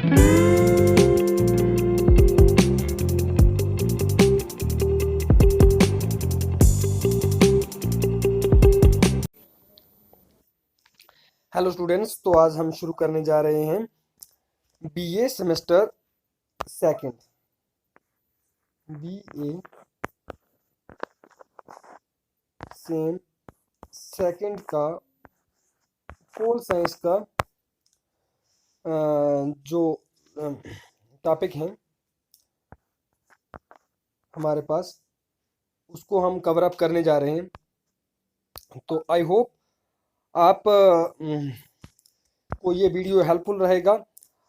Hello students, तो आज हम शुरू करने जा रहे हैं BA semester second. BA same second का पोल साइंस का जो टॉपिक है हमारे पास, उसको हम कवर अप करने जा रहे हैं। तो आई होप आप को ये वीडियो हेल्पफुल रहेगा।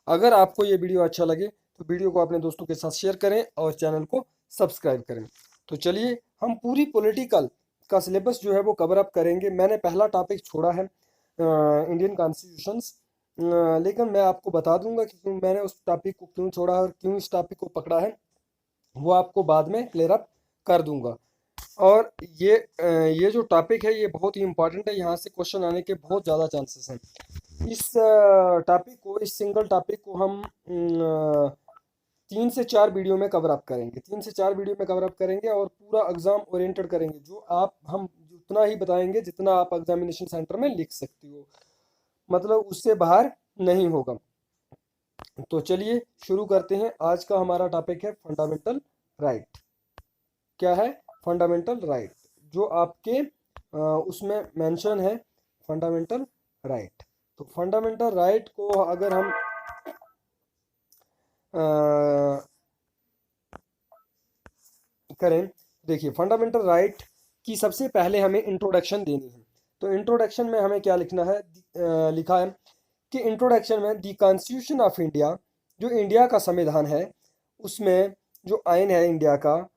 अगर आपको ये वीडियो अच्छा लगे तो वीडियो को अपने दोस्तों के साथ शेयर करें और चैनल को सब्सक्राइब करें। तो चलिए हम पूरी पॉलिटिकल का सिलेबस जो है वो कवर अप करेंगे। मैंने पहला टॉपिक छोड़ा है इंडियन कॉन्स्टिट्यूशंस, लेकिन मैं आपको बता दूंगा कि मैंने उस टॉपिक को क्यों छोड़ा और क्यों इस टॉपिक को पकड़ा है, वो आपको बाद में क्लियर अप कर दूंगा। और ये जो टॉपिक है ये बहुत ही इंपॉर्टेंट है, यहाँ से क्वेश्चन आने के बहुत ज़्यादा चांसेस हैं। इस टॉपिक को, इस सिंगल टॉपिक को हम 3 से 4 वीडियो में कवर अप करेंगे। 3 से 4 वीडियो में कवर अप करेंगे और पूरा एग्जाम ओरिएंटेड करेंगे। जो आप हम उतना ही बताएंगे जितना आप एग्जामिनेशन सेंटर में लिख सकते हो, मतलब उससे बाहर नहीं होगा। तो चलिए शुरू करते हैं। आज का हमारा टॉपिक है फंडामेंटल राइट। क्या है? फंडामेंटल राइट, जो आपके उसमें मेंशन है फंडामेंटल राइट। तो फंडामेंटल राइट को अगर हम करें, देखिए फंडामेंटल राइट की सबसे पहले हमें इंट्रोडक्शन देनी है। तो इंट्रोडक्शन में हमें क्या लिखना है? लिखा है कि इंट्रोडक्शन में द कॉन्स्टिट्यूशन ऑफ इंडिया, जो इंडिया का संविधान है, उसमें जो आइन है इंडिया का,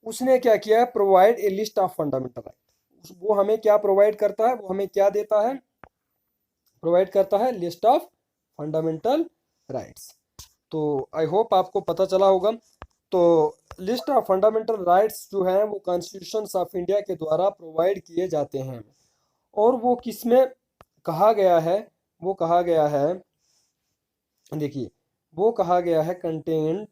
उसने क्या किया है? Provide a list of fundamental right. वो हमें क्या प्रोवाइड करता है? वो हमें क्या देता है? प्रोवाइड करता है लिस्ट ऑफ फंडामेंटल राइट्स। तो आई होप आपको पता चला होगा। तो लिस्ट ऑफ फंडामेंटल राइट्स जो हैं वो कॉन्स्टिट्यूशन ऑफ इंडिया के द्वारा प्रोवाइड किए जाते हैं। और वो किस में कहा गया है? वो कहा गया है, देखिए वो कहा गया है content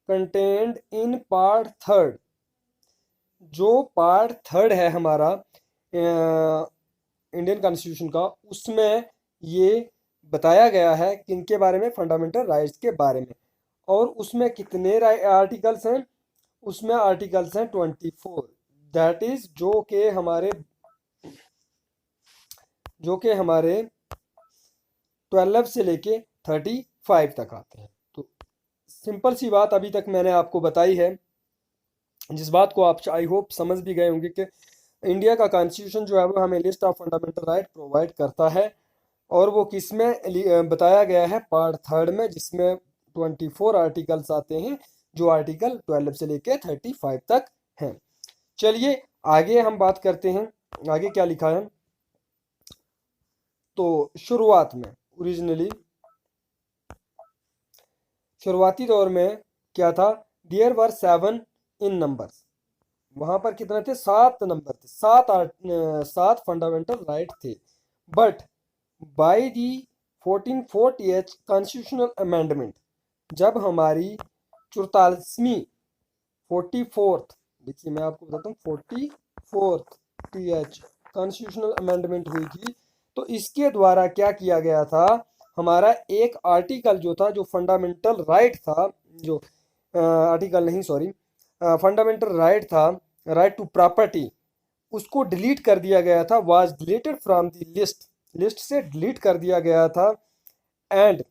content in part third. जो पार्ट थर्ड है हमारा इंडियन कॉन्स्टिट्यूशन का, उसमें ये बताया गया है किनके बारे में? फंडामेंटल राइट्स के बारे में। और उसमें कितने आर्टिकल्स हैं? उसमें आर्टिकल्स हैं 24। दैट इज जो के हमारे 12 से लेके 35 तक आते हैं। तो सिंपल सी बात अभी तक मैंने आपको बताई है, जिस बात को आप आई होप समझ भी गए होंगे कि इंडिया का कॉन्स्टिट्यूशन जो है वो हमें list of fundamental right provide करता है। और वो किस में बताया गया है? पार्ट थर्ड में, जिसमें 24 आर्टिकल्स आते हैं, जो आर्टिकल 12 से लेके 35 तक हैं। चलिए आगे हम बात करते हैं, आगे क्या लिखा है। तो शुरुआती दौर में क्या था? There were 7 in numbers. वहां पर कितने थे? 7 नंबर थे, 7 फंडामेंटल राइट थे। But by the 1440 constitutional amendment, जब हमारी 44वीं 44th, देखिए मैं आपको बताता हूँ, 44th कॉन्स्टिट्यूशनल अमेंडमेंट हुई थी, तो इसके द्वारा क्या किया गया था? हमारा एक आर्टिकल जो था, जो फंडामेंटल राइट था, जो आर्टिकल नहीं सॉरी फंडामेंटल राइट था, राइट टू प्रॉपर्टी, उसको डिलीट कर दिया गया था। Was deleted from the list से डिलीट कर दिया गया था। And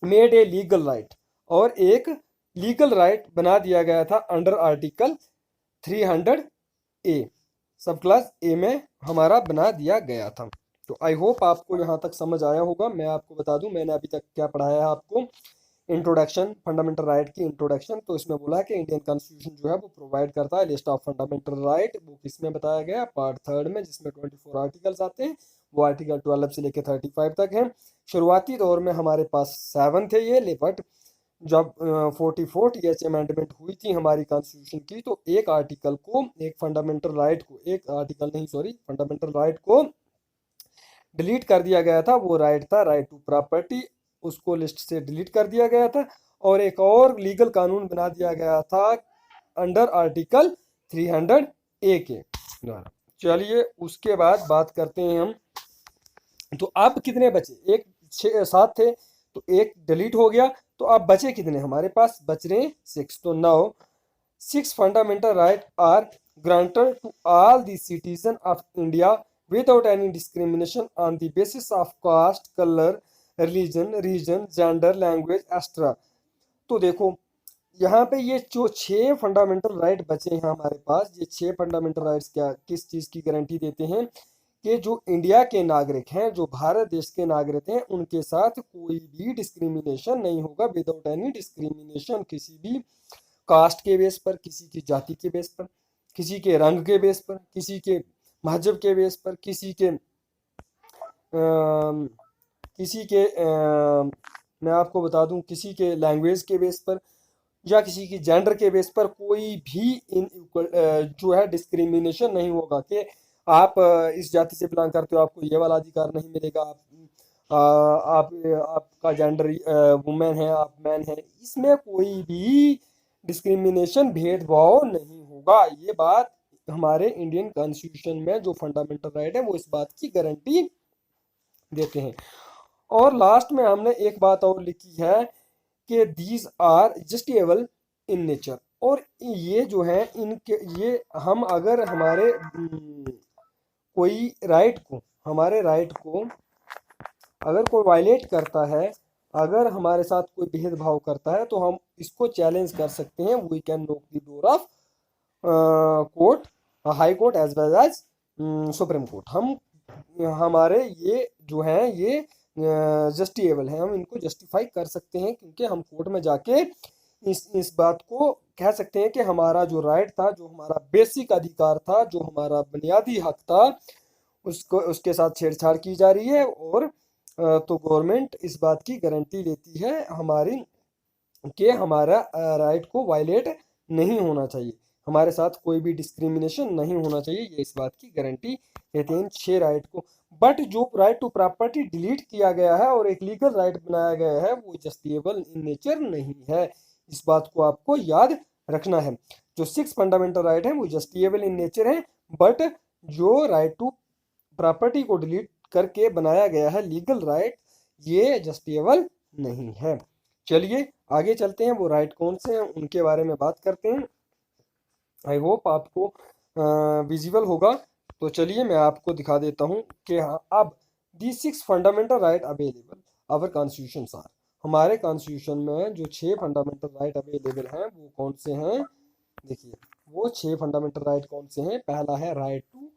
made a legal right, और एक लीगल राइट बना दिया गया था अंडर आर्टिकल 300 ए, सब क्लास ए में हमारा बना दिया गया था। तो आई होप आपको यहाँ तक समझ आया होगा। मैं आपको बता दूं मैंने अभी तक क्या पढ़ाया है आपको। इंट्रोडक्शन, फंडामेंटल राइट की इंट्रोडक्शन। तो इसमें बोला है कि इंडियन कॉन्स्टिट्यूशन जो है वो प्रोवाइड करता है लिस्ट ऑफ फंडामेंटल राइट। वो किसमें बताया गया? पार्ट थर्ड में, जिसमें 24 आर्टिकल्स आते हैं। वो आर्टिकल 12 से लेकर 35 तक हैं। शुरुआती दौर में हमारे पास 7 थे ये, बट जब 44th अमेंडमेंट हुई थी हमारी कॉन्स्टिट्यूशन की, तो एक आर्टिकल को, एक फंडामेंटल राइट को, एक आर्टिकल नहीं सॉरी फंडामेंटल राइट को डिलीट कर दिया गया था वो राइट था राइट टू प्रॉपर्टी, उसको लिस्ट से डिलीट कर दिया गया था और एक और लीगल कानून बना दिया गया था अंडर आर्टिकल 300 ए के द्वारा। चलिए उसके बाद बात करते हैं हम, तो अब कितने बचे, एक छः सात थे तो एक डिलीट हो गया, तो अब बचे कितने हमारे पास, बच रहे हैं 6। तो now 6 fundamental rights are granted to all the citizens of India without any discrimination on the basis of caste, color, religion, region, gender, language, etc. तो देखो यहाँ पे ये जो 6 फंडामेंटल राइट बचे हैं हमारे पास, ये 6 फंडामेंटल राइट्स क्या किस चीज़ की गारंटी देते हैं कि जो इंडिया के नागरिक हैं, जो भारत देश के नागरिक हैं, उनके साथ कोई भी डिस्क्रिमिनेशन नहीं होगा, विदाउट एनी डिस्क्रिमिनेशन, किसी भी कास्ट के बेस पर, किसी की जाति के बेस पर, किसी के रंग के बेस पर, किसी के मजहब के बेस पर, किसी के मैं आपको बता दूं किसी के लैंग्वेज के बेस पर या किसी की जेंडर के बेस पर कोई भी इन जो है डिस्क्रिमिनेशन नहीं होगा कि आप इस जाति से बिलोंग करते हो आपको ये वाला अधिकार नहीं मिलेगा, आप आपका जेंडर वुमेन है आप मैन है, इसमें कोई भी डिस्क्रिमिनेशन भेदभाव नहीं होगा। ये बात हमारे इंडियन कॉन्स्टिट्यूशन में जो फंडामेंटल राइट है वो इस बात की गारंटी देते हैं। और लास्ट में हमने एक बात और लिखी है कि दीज आर जस्टिएबल इन नेचर, और ये जो है इनके ये हम अगर हमारे कोई राइट को हमारे राइट को अगर कोई वायलेट करता है, अगर हमारे साथ कोई भेदभाव करता है तो हम इसको चैलेंज कर सकते हैं, we can knock the door of court, high court as well as supreme court. हम हमारे ये जो हैं ये जस्टिएबल है, हम इनको जस्टिफाई कर सकते हैं क्योंकि हम कोर्ट में जाके इस बात को कह सकते हैं कि हमारा जो राइट था, जो हमारा बेसिक अधिकार था, जो हमारा बुनियादी हक था, उसको उसके साथ छेड़छाड़ की जा रही है। और तो गवर्नमेंट इस बात की गारंटी लेती है हमारी कि हमारा राइट को वायलेट नहीं होना चाहिए, हमारे साथ कोई भी डिस्क्रिमिनेशन नहीं होना चाहिए, ये इस बात की गारंटी देते हैं इन 6 राइट को। बट जो राइट टू प्रॉपर्टी डिलीट किया गया है और एक लीगल राइट बनाया गया है वो जस्टिएबल इन नेचर नहीं है, इस बात को आपको याद रखना है। जो 6 फंडामेंटल राइट है वो जस्टिएबल इन नेचर है, बट जो राइट टू प्रॉपर्टी को डिलीट करके बनाया गया है लीगल राइट, ये जस्टिएबल नहीं है। चलिए आगे चलते हैं, वो राइट कौन से हैं उनके बारे में बात करते हैं। आई होप आपको विजिबल होगा, तो चलिए मैं आपको दिखा देता हूँ कि हाँ अब the 6 fundamental right available our constitution are, हमारे कॉन्स्टिट्यूशन में जो 6 फंडामेंटल राइट अवेलेबल हैं वो कौन से हैं। देखिए वो 6 फंडामेंटल राइट कौन से हैं। पहला है right to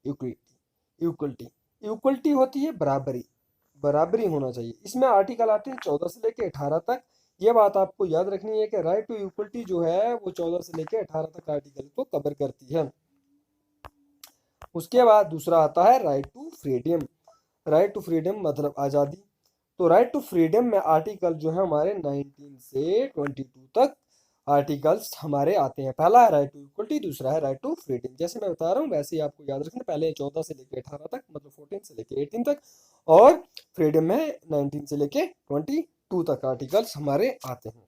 equality, equality equality होती है बराबरी, बराबरी होना चाहिए। इसमें आर्टिकल आते हैं 14 से लेकर 18 तक। ये बात आपको याद रखनी है कि राइट टू इक्वलिटी जो है वो 14 से लेकर 18 तक आर्टिकल को कवर करती है। उसके बाद दूसरा आता है right to freedom, right to freedom मतलब आज़ादी। तो राइट टू फ्रीडम में आर्टिकल जो है हमारे 19 से 22 तक आर्टिकल्स हमारे आते हैं। पहला है राइट टू इक्वलिटी, दूसरा है राइट टू फ्रीडम। जैसे मैं बता रहा हूँ वैसे ही आपको याद रखना, पहले 14 से लेकर 18 तक मतलब 14 से लेकर 18 तक, और फ्रीडम में 19 से लेकर 22 तक आर्टिकल्स हमारे आते हैं।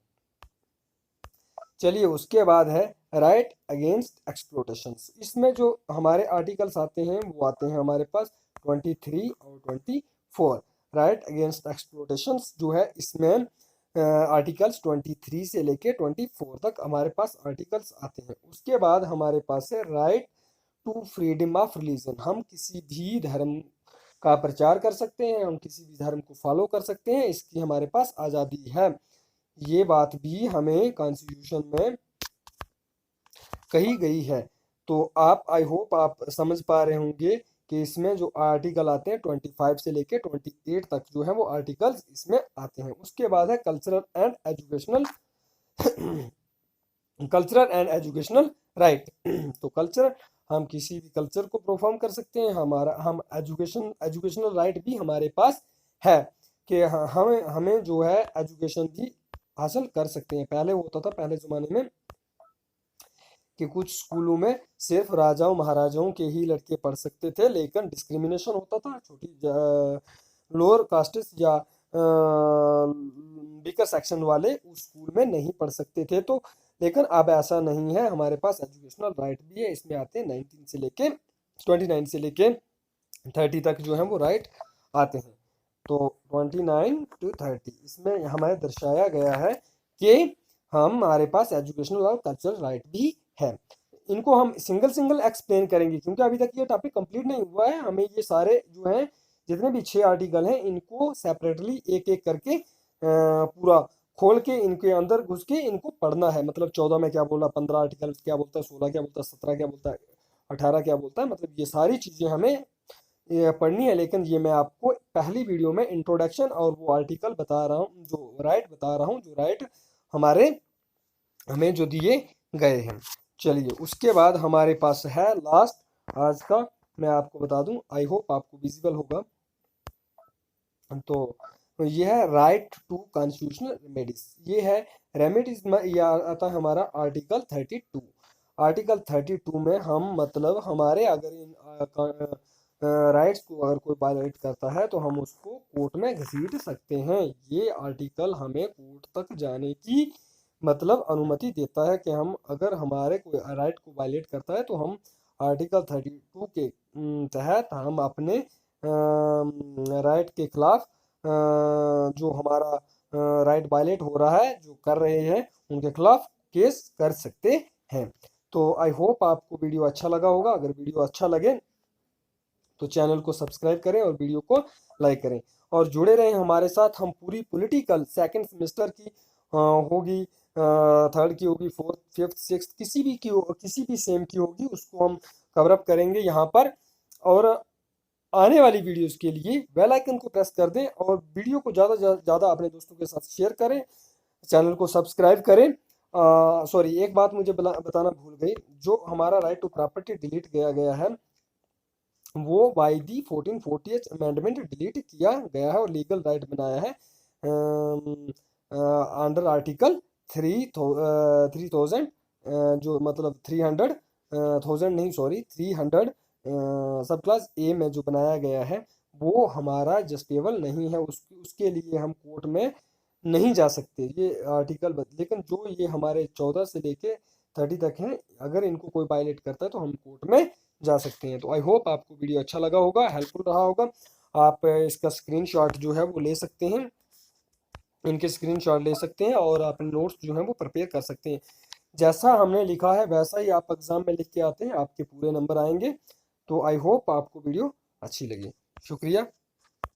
चलिए उसके बाद है राइट अगेंस्ट एक्सप्लोटेशन। इसमें जो हमारे आर्टिकल्स आते हैं वो आते हैं हमारे पास 23 और 24। राइट अगेंस्ट एक्सप्लोटेशन जो है इसमें आर्टिकल्स 23 से लेके 24 तक हमारे पास आर्टिकल्स आते हैं। उसके बाद हमारे पास है right to freedom of religion, हम किसी भी धर्म का प्रचार कर सकते हैं, हम किसी भी धर्म को फॉलो कर सकते हैं, इसकी हमारे पास आज़ादी है। ये बात भी हमें कॉन्स्टिट्यूशन में कही गई है। तो आप आई होप आप समझ पा रहे होंगे कि इसमें जो आर्टिकल आते हैं 25 से लेके 28 तक जो है वो आर्टिकल्स इसमें आते हैं। उसके बाद है cultural and educational cultural and educational right. तो कल्चर, हम किसी भी कल्चर को परफॉर्म कर सकते हैं, हमारा हम एजुकेशनल राइट भी हमारे पास है कि हमें हमें जो है एजुकेशन भी हासिल कर सकते हैं। पहले होता था, पहले ज़माने में कि कुछ स्कूलों में सिर्फ राजाओं महाराजाओं के ही लड़के पढ़ सकते थे, लेकिन डिस्क्रिमिनेशन होता था, छोटी लोअर कास्टेस या वीकर सेक्शन वाले उस स्कूल में नहीं पढ़ सकते थे। तो लेकिन अब ऐसा नहीं है, हमारे पास एजुकेशनल राइट भी है। इसमें आते हैं 19 से लेके 29 से लेके 30 तक जो है वो राइट आते हैं। तो 29 to 30 इसमें हमें दर्शाया गया है कि हमारे पास एजुकेशनल और कल्चरल राइट भी है। इनको हम सिंगल सिंगल एक्सप्लेन करेंगे क्योंकि अभी तक ये टॉपिक कंप्लीट नहीं हुआ है। हमें ये सारे जो हैं जितने भी 6 आर्टिकल हैं इनको सेपरेटली एक एक करके पूरा खोल के इनके अंदर घुस के इनको पढ़ना है। मतलब 14 में क्या बोला, 15 आर्टिकल क्या बोलता है, 16 क्या बोलता है, 17 क्या बोलता है, 18 क्या बोलता है, मतलब ये सारी चीज़ें हमें ये पढ़नी है। लेकिन ये मैं आपको पहली वीडियो में इंट्रोडक्शन और वो आर्टिकल बता रहा हूँ, जो राइट बता रहा हूँ, जो राइट हमारे हमें जो दिए गए हैं। चलिए उसके बाद हमारे पास है लास्ट आज का, मैं आपको बता दूं, आई होप आपको विजिबल होगा। तो ये है राइट टू कॉन्स्टिट्यूशनल रेमेडीज। ये है रेमेडीज में यह आता है हमारा आर्टिकल 32। आर्टिकल 32 में हम मतलब हमारे अगर इन राइट्स को अगर कोई वायलेट करता है तो हम उसको कोर्ट में घसीट सकते हैं। ये आर्टिकल हमें कोर्ट तक जाने की मतलब अनुमति देता है कि हम अगर हमारे कोई राइट को वायलेट करता है तो हम आर्टिकल 32 के तहत हम अपने राइट के खिलाफ जो हमारा राइट वायलेट हो रहा है, जो कर रहे हैं, उनके खिलाफ केस कर सकते हैं। तो आई होप आपको वीडियो अच्छा लगा होगा। अगर वीडियो अच्छा लगे तो चैनल को सब्सक्राइब करें और वीडियो को लाइक करें और जुड़े रहें हमारे साथ। हम पूरी पॉलिटिकल सेकंड सेमेस्टर की होगी, थर्ड की होगी, फोर्थ फिफ्थ सिक्स्थ किसी भी सेम की होगी, उसको हम कवर अप करेंगे यहाँ पर। और आने वाली वीडियोस के लिए बेल आइकन को प्रेस कर दें और वीडियो को ज़्यादा ज़्यादा अपने दोस्तों के साथ शेयर करें, चैनल को सब्सक्राइब करें। सॉरी, एक बात मुझे बताना भूल गई, जो हमारा राइट टू प्रॉपर्टी डिलीट किया गया है वो बाई दी 1440 अमेंडमेंट डिलीट किया गया है और लीगल राइट बनाया है अंडर आर्टिकल 3000 जो मतलब 300 नहीं सॉरी 300 सब क्लास ए में जो बनाया गया है वो हमारा जस्टेबल नहीं है। उसके लिए हम कोर्ट में नहीं जा सकते ये आर्टिकल लेकिन जो ये हमारे 14 से लेके 30 तक हैं, अगर इनको कोई वायलेट करता है तो हम कोर्ट में जा सकते हैं। तो आई होप आपको वीडियो अच्छा लगा होगा, हेल्पफुल रहा होगा। आप इसका स्क्रीनशॉट जो है वो ले सकते हैं, इनके स्क्रीनशॉट ले सकते हैं और अपने नोट्स जो हैं वो प्रिपेयर कर सकते हैं। जैसा हमने लिखा है वैसा ही आप एग्जाम में लिख के आते हैं, आपके पूरे नंबर आएंगे। तो आई होप आपको वीडियो अच्छी लगी। शुक्रिया।